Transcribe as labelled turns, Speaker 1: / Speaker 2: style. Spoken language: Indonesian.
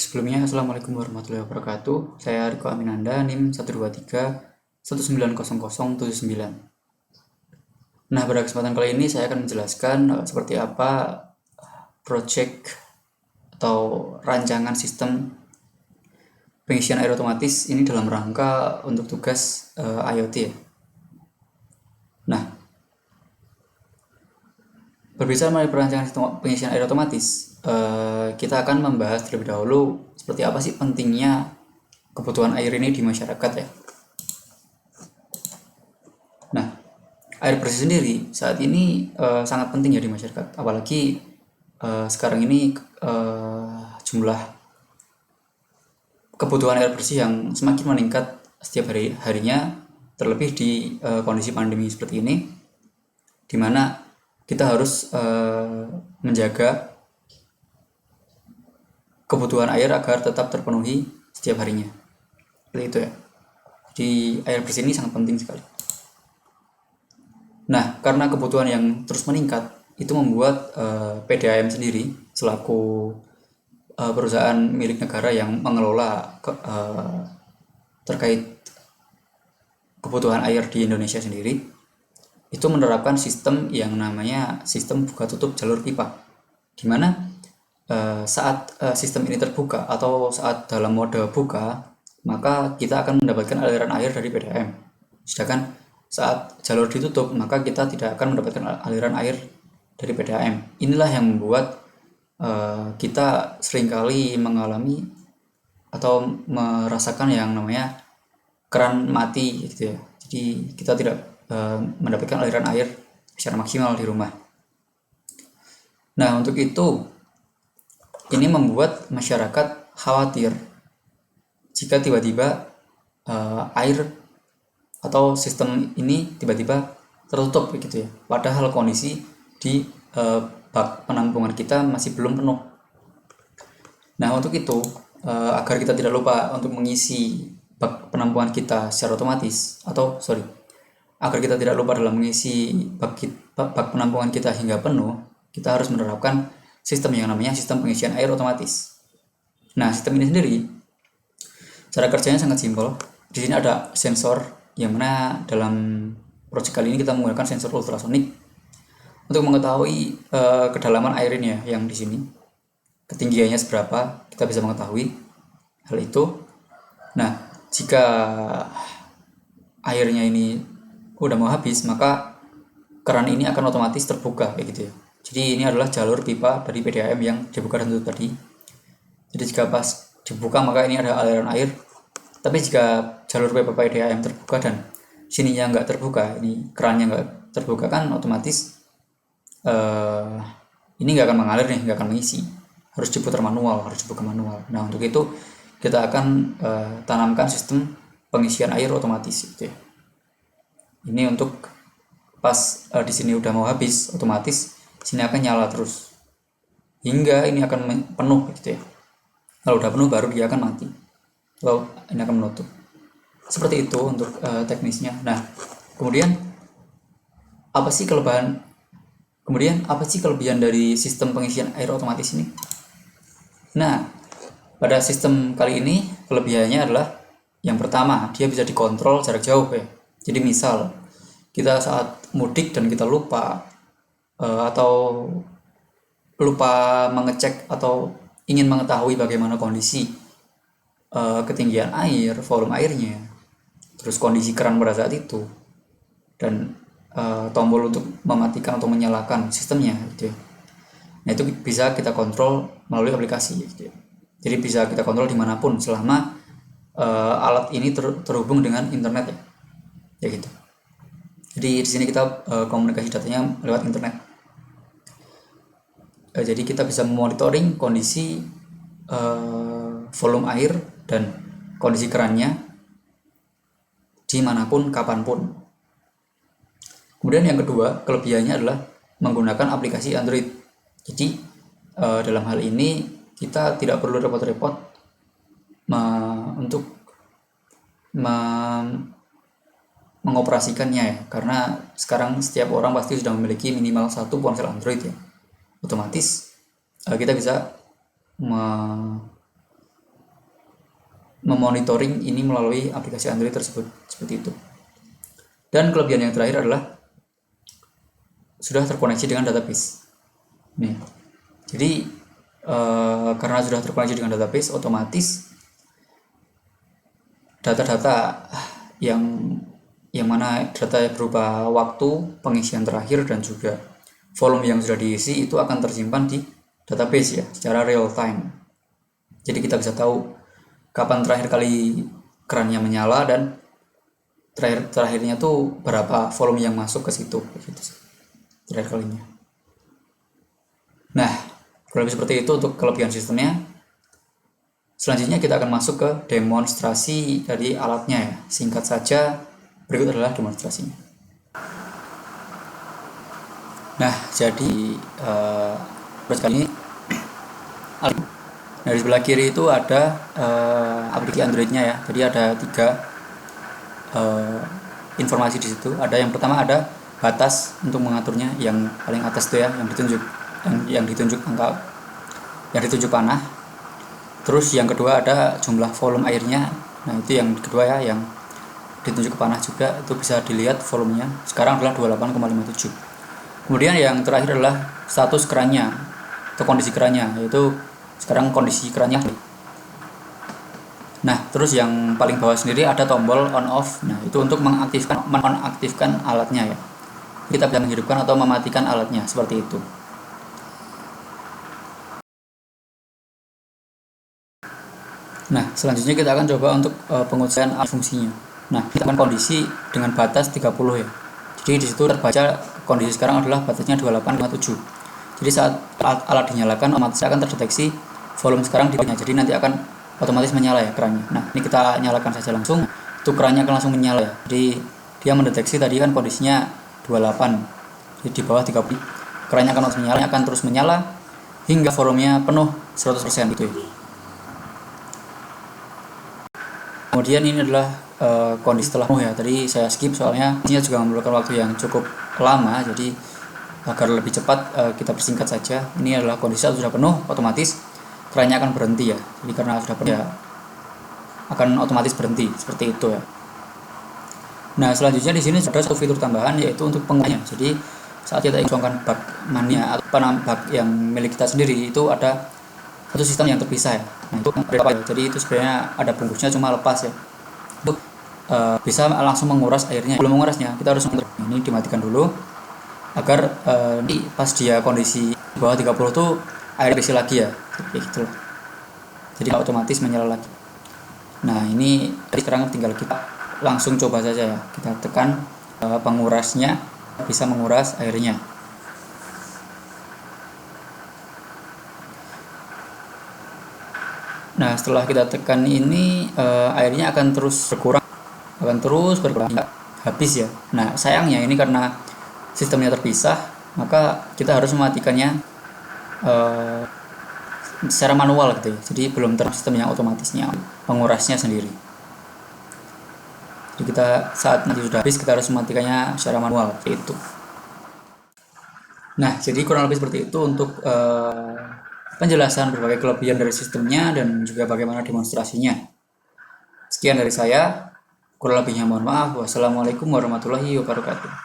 Speaker 1: Sebelumnya, Assalamualaikum warahmatullahi wabarakatuh. Saya Riko Aminanda, NIM 123 1900079. Nah, pada kesempatan kali ini saya akan menjelaskan seperti apa project atau rancangan sistem pengisian air otomatis ini dalam rangka untuk tugas IoT ya. Nah, berbicara mengenai perancangan sistem pengisian air otomatis, kita akan membahas terlebih dahulu seperti apa sih pentingnya kebutuhan air ini di masyarakat ya. Nah, air bersih sendiri saat ini sangat penting ya di masyarakat, apalagi sekarang ini jumlah kebutuhan air bersih yang semakin meningkat setiap harinya, terlebih di kondisi pandemi seperti ini, di mana kita harus menjaga kebutuhan air agar tetap terpenuhi setiap harinya. Seperti itu ya. Jadi air bersih ini sangat penting sekali. Nah, karena kebutuhan yang terus meningkat, itu membuat PDAM sendiri selaku perusahaan milik negara yang mengelola terkait kebutuhan air di Indonesia sendiri, itu menerapkan sistem yang namanya sistem buka tutup jalur pipa, di mana saat sistem ini terbuka atau saat dalam mode buka, maka kita akan mendapatkan aliran air dari PDAM. Sedangkan saat jalur ditutup, maka kita tidak akan mendapatkan aliran air dari PDAM. Inilah yang membuat kita seringkali mengalami atau merasakan yang namanya keran mati gitu ya. Jadi kita tidak mendapatkan aliran air secara maksimal di rumah. Nah, untuk itu ini membuat masyarakat khawatir jika tiba-tiba air atau sistem ini tiba-tiba tertutup begitu ya. Padahal kondisi di bak penampungan kita masih belum penuh. Nah, untuk itu agar kita tidak lupa untuk mengisi bak penampungan kita secara otomatis, agar kita tidak lupa dalam mengisi bak penampungan kita hingga penuh, kita harus menerapkan sistem yang namanya sistem pengisian air otomatis. Nah, sistem ini sendiri cara kerjanya sangat simpel. Di sini ada sensor yang mana dalam proyek kali ini kita menggunakan sensor ultrasonik untuk mengetahui kedalaman air ini ya, yang di sini ketinggiannya seberapa, kita bisa mengetahui hal itu. Nah, jika airnya ini udah mau habis, maka keran ini akan otomatis terbuka kayak gitu ya. Jadi ini adalah jalur pipa dari PDAM yang dibuka dan tutup tadi. Jadi jika pas dibuka maka ini ada aliran air. Tapi jika jalur pipa PDAM terbuka dan sininya nggak terbuka, ini kerannya nggak terbuka, kan otomatis ini nggak akan mengalir nih, nggak akan mengisi. Harus diputar manual, harus dibuka manual. Nah, untuk itu kita akan tanamkan sistem pengisian air otomatis gitu ya. Ini untuk pas di sini udah mau habis, otomatis sini akan nyala terus hingga ini akan penuh gitu ya. Kalau udah penuh baru dia akan mati. Lalu ini akan menutup. Seperti itu untuk teknisnya. Nah, kemudian apa sih kelebihan dari sistem pengisian air otomatis ini? Nah, pada sistem kali ini kelebihannya adalah yang pertama, dia bisa dikontrol jarak jauh ya. Jadi misal kita saat mudik dan kita lupa atau lupa mengecek atau ingin mengetahui bagaimana kondisi ketinggian air, volume airnya, terus kondisi keran pada saat itu, dan tombol untuk mematikan atau menyalakan sistemnya gitu ya. Nah, itu bisa kita kontrol melalui aplikasi gitu ya. Jadi bisa kita kontrol dimanapun selama alat ini terhubung dengan internet ya. Ya gitu. Jadi di sini kita komunikasi datanya lewat internet. Jadi kita bisa memonitoring kondisi volume air dan kondisi kerannya dimanapun, kapanpun. Kemudian yang kedua, kelebihannya adalah menggunakan aplikasi Android. Jadi dalam hal ini kita tidak perlu repot-repot untuk mengoperasikannya ya, karena sekarang setiap orang pasti sudah memiliki minimal satu ponsel Android ya. Otomatis kita bisa memonitoring ini melalui aplikasi Android tersebut, seperti itu. Dan kelebihan yang terakhir adalah sudah terkoneksi dengan database. Nih, jadi karena sudah terkoneksi dengan database, otomatis data-data yang mana data berupa waktu, pengisian terakhir, dan juga volume yang sudah diisi itu akan tersimpan di database ya, secara real time. Jadi kita bisa tahu kapan terakhir kali kerannya menyala dan terakhirnya tuh berapa volume yang masuk ke situ, gitu terakhir kalinya. Nah, kurang lebih seperti itu untuk kelebihan sistemnya. Selanjutnya kita akan masuk ke demonstrasi dari alatnya ya. Singkat saja, berikut adalah demonstrasinya. Nah, jadi kali ini nah, di sebelah kiri itu ada aplikasi Androidnya ya. Jadi ada 3 informasi di situ. Ada yang pertama ada batas untuk mengaturnya, yang paling atas itu ya, yang ditunjuk angka, yang ditunjuk panah. Terus yang kedua ada jumlah volume airnya. Nah, itu yang kedua ya, yang ditunjuk ke panah juga, itu bisa dilihat volumenya. Sekarang adalah 28,57. Kemudian yang terakhir adalah status kerannya atau kondisi kerannya, yaitu sekarang kondisi kerannya. Nah, terus yang paling bawah sendiri ada tombol on off. Nah, itu untuk menonaktifkan alatnya ya. Kita bisa menghidupkan atau mematikan alatnya, seperti itu. Nah, selanjutnya kita akan coba untuk pengujian fungsinya. Nah, kita akan kondisi dengan batas 30 ya. Jadi di situ terbaca kondisi sekarang adalah batasnya 28,7. Jadi saat alat dinyalakan, otomatis akan terdeteksi volume sekarang di kerannya. Jadi nanti akan otomatis menyala ya kerannya. Nah, ini kita nyalakan saja langsung. Itu kerannya akan langsung menyala ya. Jadi dia mendeteksi tadi kan kondisinya 28. Jadi di bawah 30. Kerannya akan langsung menyala, akan terus menyala hingga volumenya penuh 100% gitu ya. Kemudian ini adalah kondisi setelah penuh ya. Tadi saya skip soalnya ini juga memerlukan waktu yang cukup lama, jadi agar lebih cepat kita persingkat saja. Ini adalah kondisi sudah penuh, otomatis kerannya akan berhenti ya. Jadi karena sudah penuh ya akan otomatis berhenti, seperti itu ya. Nah, selanjutnya di sini ada satu fitur tambahan, yaitu untuk penggunanya. Jadi saat kita ingin kosongkan bak mania atau bak yang milik kita sendiri, itu ada satu sistem yang terpisah ya. Nah, itu apa ya? Jadi itu sebenarnya ada bungkusnya, cuma lepas ya. Untuk bisa langsung menguras airnya. Belum mengurasnya, kita harus ini dimatikan dulu agar nanti pas dia kondisi di bawah 30 tuh air bersih lagi ya, kayak gitu loh. Jadi otomatis menyala lagi. Nah, ini sekarang tinggal kita langsung coba saja ya. Kita tekan pengurasnya, bisa menguras airnya. Nah, setelah kita tekan ini airnya akan terus berkurang hingga habis ya. Nah, sayangnya ini karena sistemnya terpisah, maka kita harus mematikannya secara manual gitu ya. Jadi belum sistem yang otomatisnya pengurasnya sendiri. Jadi kita saat nanti sudah habis, kita harus mematikannya secara manual itu. Nah, jadi kurang lebih seperti itu untuk penjelasan berbagai kelebihan dari sistemnya dan juga bagaimana demonstrasinya. Sekian dari saya, kurang lebihnya mohon maaf. Wassalamualaikum warahmatullahi wabarakatuh.